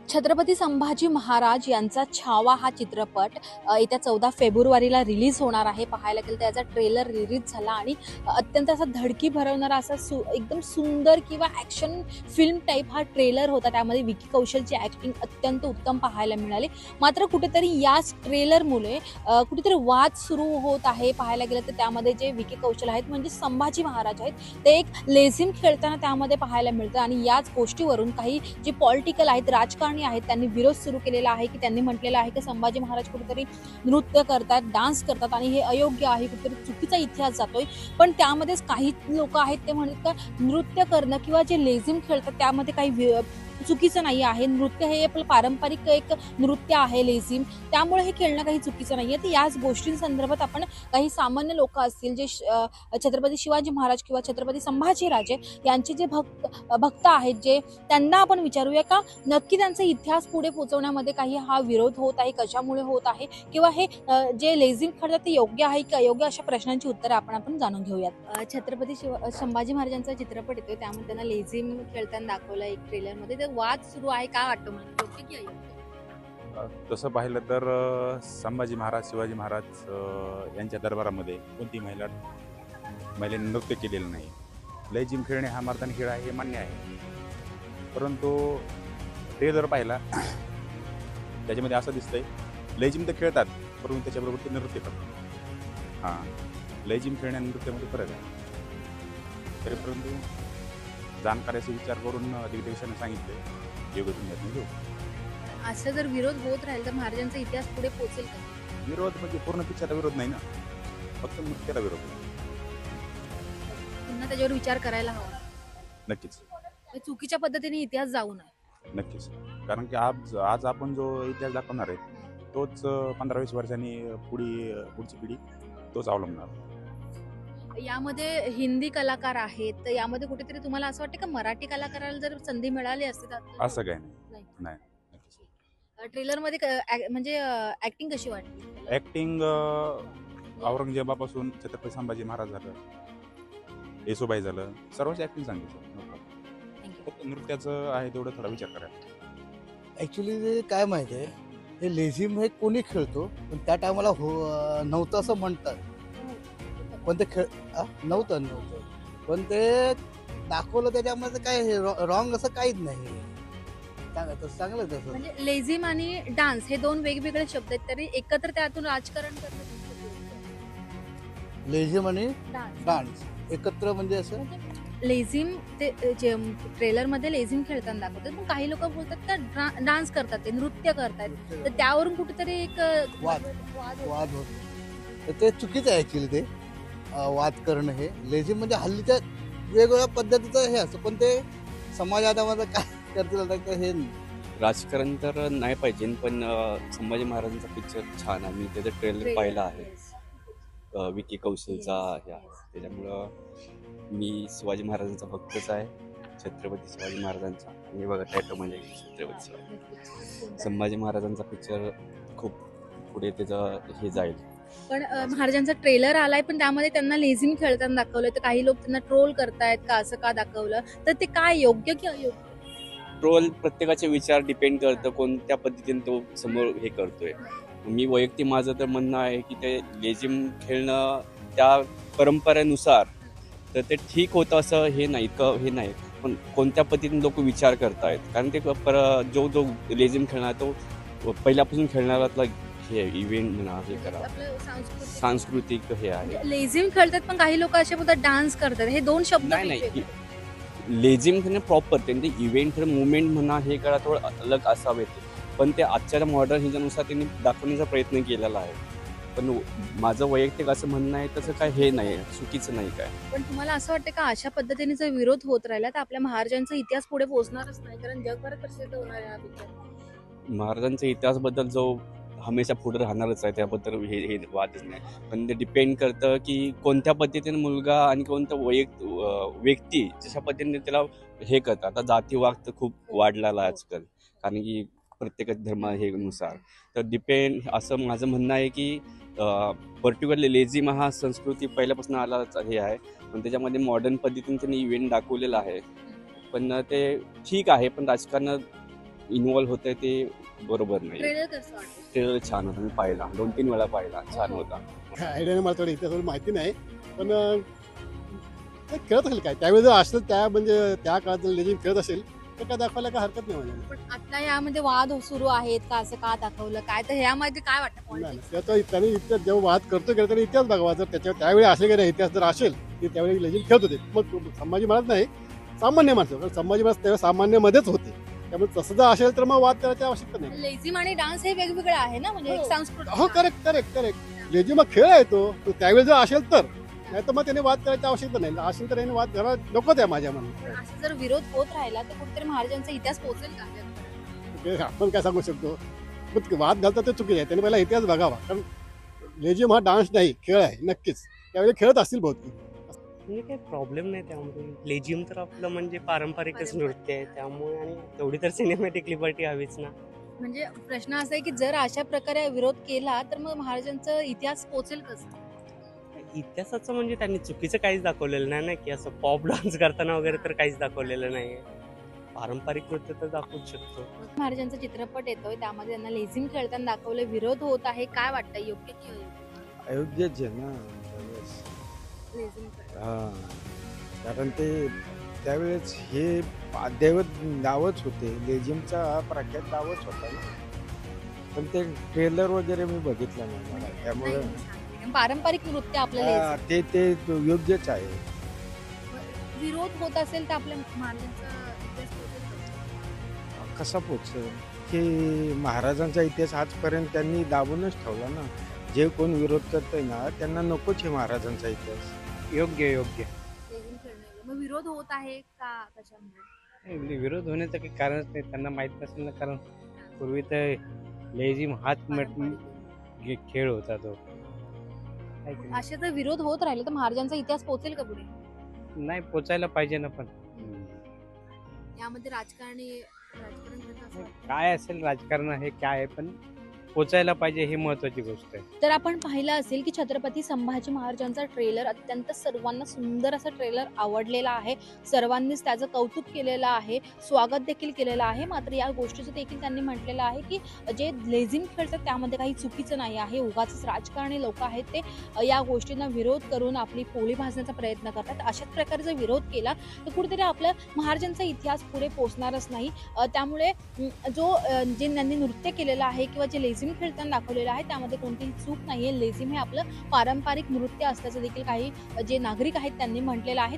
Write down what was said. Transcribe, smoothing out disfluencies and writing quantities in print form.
छत्रपती संभाजी महाराज यांचा छावा हा चित्रपट येत्या 14 फेब्रुवारीला रिलीज होणार आहे. पाहायला गेलं तर त्याचा ट्रेलर रिलीज झाला आणि अत्यंत असा धडकी भरवणारा असा एकदम सुंदर किंवा ॲक्शन फिल्म टाईप हा ट्रेलर होता. त्यामध्ये विकी कौशलची ॲक्टिंग अत्यंत उत्तम पाहायला मिळाली. मात्र कुठेतरी याच ट्रेलरमुळे कुठेतरी वाद सुरू होत आहे. पाहायला गेलं तर त्यामध्ये जे विकी कौशल आहेत म्हणजे संभाजी महाराज आहेत ते एक लेझिम खेळताना त्यामध्ये पाहायला मिळतं आणि याच गोष्टीवरून काही जे पॉलिटिकल आहेत, राजकारणी आहेत, त्यांनी विरोध सुरू केलेला आहे की त्यांनी म्हटलेलं आहे की संभाजी महाराज कुठेतरी नृत्य करतात, डान्स करतात आणि हे अयोग्य आहे, कुठेतरी चुकीचा इतिहास जातोय. पण त्यामध्येच काही लोक आहेत ते म्हणतात का नृत्य करणं किंवा जे लेझिम खेळतात त्यामध्ये काही चुकीचं नाही आहे. नृत्य हे आपलं पारंपरिक एक नृत्य आहे लेझिम, त्यामुळे हे खेळणं काही चुकीचं नाही आहे. तर याच गोष्टींसंदर्भात आपण काही सामान्य लोक असतील जे छत्रपती शिवाजी महाराज किंवा छत्रपती संभाजीराजे यांचे जे भक्त आहेत जे त्यांना आपण विचारूया का नक्की त्यांचा इतिहास पुढे पोहोचवण्यामध्ये काही हा विरोध होत आहे, कशामुळे होत आहे किंवा हे जे लेझिम खेळतात ते योग्य आहे की अयोग्य, अशा प्रश्नांची उत्तरं आपण जाणून घेऊयात. छत्रपती संभाजी महाराजांचा चित्रपट येतोय त्यामध्ये त्यांना लेझिम खेळताना दाखवलं एक ट्रेलरमध्ये. तर वाद सुरू आहे, काय वाटतं मला योग्य की अयोग्य? तसं पाहिलं तर संभाजी महाराज शिवाजी महाराज यांच्या दरबारामध्ये कोणती महिलेने नृत्य केलेलं नाही. लेझिम खेळणे हा मर्दानी खेळ आहे हे मान्य आहे, परंतु ट्रेलर पाहिला त्याच्यामध्ये असं दिसतंय लेझिम तर खेळतात परंतु त्याच्याबरोबर ते नृत्य करतात. हां, लेझिम खेळण्या नृत्यामध्ये फरक आहे. तरी परंतु जाणकाराचे विचार करून दिग्दर्शकाने सांगितले योग्य तुम्ही घेऊ. असं जर विरोध होत राहील तर महाराजांचा इतिहास पुढे पोहोचेल का? विरोध म्हणजे पूर्ण पिक्चरला विरोध नाही ना, फक्त नृत्याला विरोध. पुन्हा त्याच्यावर विचार करायला हवा. नक्कीच चुकीच्या पद्धतीने इतिहास जाऊ नये. नक्कीच, कारण की आज आपण जो इतिहास दाखवणार आहे तोच 15-20 वर्षांनी पुढची पिढी तोच अवलंबणार. यामध्ये हिंदी कलाकार आहेत, तर यामध्ये कुठेतरी तुम्हाला असं वाटतं का मराठी कलाकाराला जर संधी मिळाली असती तर? असं काही नाही. ट्रेलरमध्ये म्हणजे ऍक्टिंग कशी वाटली? ऍक्टिंग औरंगजेबापासून छत्रपती संभाजी महाराज झालं, येसुबाई झालं, सर्वांची ऍक्टिंग चांगली. फक्त नृत्याचं आहे तेवढं थोडा विचार करायला. ॲक्च्युली काय माहिती आहे, हे लेझिम हे कोणी खेळतो पण त्या टायमाला नव्हतं असं म्हणतात. पण ते नव्हतं पण ते दाखवलं त्याच्यामध्ये काय हे रॉंग असं काहीच नाही. चांगलं तसं म्हणजे लेझिम आणि डान्स हे दोन वेगवेगळे शब्द आहेत तरी एकत्र त्यातून राजकारण करतात. लेझिम आणि डान्स डान्स एकत्र म्हणजे असं लेझिम ते जे ट्रेलरमध्ये लेझिम खेळताना दाखवतात, पण काही लोक बोलतात का डान्स करतात, ते नृत्य करतात, तर त्यावरून कुठेतरी एक वाद होतो. तर ते चुकीचं आहे ॲक्च्युली ते वाद करणं. हे लेझिम म्हणजे हल्लीच्या वेगवेगळ्या पद्धतीचं हे असतं, पण ते समाजामध्ये काय करतील तर हे राजकारण तर नाही पाहिजे. पण संभाजी महाराजांचा पिक्चर छान आहे, मी त्याचं ट्रेलर पाहिला आहे. विकी कौशलचा ह्या त्याच्यामुळं मी शिवाजी महाराजांचा भक्तच आहे, छत्रपती शिवाजी महाराजांचा. मी बघा टॅटो म्हणजे छत्रपती शिवाजी संभाजी महाराजांचा पिक्चर खूप पुढे त्याचं हे जाईल. पण महाराजांचा ट्रेलर आलाय पण त्यामध्ये त्यांना लेझिम खेळताना दाखवलंय, तर काही लोक त्यांना ट्रोल करतायत का असं का दाखवलं, तर ते काय योग्य की अयोग्य? ट्रोल प्रत्येकाचे विचार डिपेंड करतं कोणत्या पद्धतीने तो समोर हे करतोय. मी वैयक्तिक माझं तर म्हणणं आहे की ते लेझिम खेळणं त्या परंपरेनुसार तर ते ठीक होतं असं हे नाही, पण कोणत्या पद्धतीने लोक विचार करतायत, कारण ते जो लेझिम खेळणार तो पहिल्यापासून खेळणाऱ्यातला हे इव्हेंट म्हणा हे करा सांस्कृतिक हे आहे. लेझिम खेळतात पण काही लोक असे बोलतात डान्स करतात, हे दोन शब्द नाही. लेझिम खेळणं प्रॉपर त्यांचे इव्हेंट मुवमेंट म्हणा हे करा थोडं अलग असावे, पण ते आजच्या मॉडर्न ह्याच्यानुसार त्यांनी दाखवण्याचा प्रयत्न केलेला आहे. पण माझं वैयक्तिक असं म्हणणं आहे तसं काय हे नाही, चुकीचं नाही काय. पण तुम्हाला असं वाटतं का अशा पद्धतीने जर विरोध होत राहिला तर आपल्या महाराजांचा इतिहास पुढे पोहोचणारच नाही, कारण जगभरात प्रसिद्ध होणार आहे हा पिक्चर. महाराजांच्या इतिहासाबद्दल जो हमेशा पुढे राहणारच आहे, त्याबद्दल हे वादच नाही. पण ते डिपेंड करतं की कोणत्या पद्धतीने मुलगा आणि कोणता व्यक्ती जशा पद्धतीने त्याला हे करतात. आता जातीवाद तर खूप वाढलेला आहे आजकाल, कारण की प्रत्येक धर्म हे नुसार तर डिपेंड. असं माझं म्हणणं आहे की पर्टिक्युलरली लेझिम हा संस्कृती पहिल्यापासून आला हे आहे, पण त्याच्यामध्ये मॉडर्न पद्धतीने त्यांनी इव्हेंट दाखवलेला आहे. पण ते ठीक आहे, पण राजकारण इन्व्हॉल्व्ह होतंय ते बरोबर नाही. ट्रेलर कसं वाटतं? ट्रेलर छान होता, मी पाहिला 2-3 वेळा पाहिला, छान होता. आयडिया नाही, मला थोडं इतिहास माहिती नाही, पण ते खेळत असेल काय त्यावेळी जर असेल त्या म्हणजे त्या काळात जर लेझिम खेळत असेल तर काय दाखवायला काय हरकत नाही माझ्या. पण आता यामध्ये वाद सुरू आहेत का, असं का दाखवलं काय, तर ह्यामध्ये काय वाटतं नाही politics? त्याचा त्यांनी इतिहास जेव्हा वाद करतो गेला त्यांनी इतिहास बघावा. जर त्याच्यावर त्यावेळी असेल की नाही इतिहास जर असेल की त्यावेळी लेझिम खेळत होते, मग संभाजी महाराज नाही सामान्य माणसं, कारण संभाजी महाराज त्यावेळेस सामान्यमध्येच होते, त्यामुळे तसं जर असेल तर मग वाद करायची आवश्यकता नाही. लेझिम आणि डान्स हे वेगवेगळे आहे ना, म्हणजे एक हो. सांस्कृतिक हो, करेक्ट करेक्ट करेक्ट. लेझिम हा खेळ आहे तो त्यावेळी जर असेल तर, नाही तर मग त्याने वाद करायची आवश्यकता नाही. असेल तर याने वाद करायला नकोच आहे माझ्या मनात. पण असं जर विरोध होत राहिला तर कुठेतरी महाराजांचा इतिहास पोहोचेल का? ते आपण काय सांगू शकतो, पण वाद घालतात ते चुकीचे आहे. त्याने पहिला इतिहास बघावा, कारण लेझिम हा डान्स नाही खेळ आहे नक्कीच. त्यावेळी खेळत असतील बहुतेक. म्हणजे काही प्रॉब्लेम नाही त्यामध्ये. लेझिम तर आपलं म्हणजे पारंपरिकच नृत्य आहे, त्यामुळे आणि तेवढी तर सिनेमॅटिक लिबर्टी हवीच ना. म्हणजे प्रश्न असा आहे की जर अशा प्रकारे विरोध केला तर मग महाराजांचा इतिहास पोहोचेल कसं? इतिहासाचं म्हणजे त्यांनी चुकीचं काहीच दाखवलेलं नाही ना, की असं पॉप डान्स करताना वगैरे तर काहीच दाखवलेलं नाही. पारंपरिक नृत्य तर दाखवूच शकतो. महाराजांचा चित्रपट येतोय, त्यामध्ये त्यांना लेझिम खेळताना दाखवले, विरोध होत आहे, काय वाटतं योग्य की अयोग्य? अयोग्यच आहे ना त्यावेळेस. लेझिम खेळ. हा, कारण ते त्यावेळेस हे अद्ययावत नावच होते, लेझिमचा हा प्रख्यात नावच होता ना. पण ते ट्रेलर वगैरे मी बघितलं नाही मला, त्यामुळे नाही, मी सांगते. पारंपरिक नृत्य आपलं लेझिम. ते योग्यच आहे. विरोध होत असेल तर आपल्या महाराजांचा इतिहास पोहोचेल कसं? कसा पोचेल की महाराजांचा इतिहास आजपर्यंत त्यांनी दाबूनच ठेवला ना. जे कोण विरोध करतंय ना त्यांना नकोच आहे महाराजांचा इतिहास. योग्य योग्य. लेझिम खेळणं मग विरोध होत आहे का कशामुळे? नाही, विरोध होण्याचं काही कारणच नाही, त्यांना माहीत नसेल ना, कारण पूर्वी तर लेझिम हाच पारंपरिक. खेळ होता तो. आहे की नाही? असे जर विरोध होत राहिले तर महाराजांचा इतिहास पोहोचेल का पुढे? नाही, पोचायला पाहिजे ना, पण यामध्ये राजकारण घडतं असं वाटतं. काय असेल राजकारण हे काय आहे, पण पोचायला पाहिजे ही महत्वाची गोष्ट आहे. तर आपण पाहिलं असेल की छत्रपती संभाजी महाराजांचा ट्रेलर अत्यंत सर्वांना सुंदर असा ट्रेलर आवडलेला आहे. सर्वांनीच त्याचं कौतुक केलेलं आहे, स्वागत देखील केलेलं आहे. मात्र या गोष्टीचं देखील त्यांनी म्हटलेलं आहे की जे लेझिम खेळतात त्यामध्ये काही चुकीचं नाही आहे. उगाचच राजकारणी लोक आहेत ते या गोष्टींना विरोध करून आपली पोळी भाजण्याचा प्रयत्न करतात. अशाच प्रकारे जर विरोध केला तर कुठेतरी आपल्या महाराजांचा इतिहास पुढे पोहोचणारच नाही. त्यामुळे जे त्यांनी नृत्य केलेलं आहे किंवा जे लेझिम खेळताना दाखवलेलं आहे त्यामध्ये कोणतीही चूक नाहीये. लेझिम हे आपलं पारंपरिक नृत्य असल्याचं देखील काही जे नागरिक आहेत त्यांनी म्हटलेलं आहे.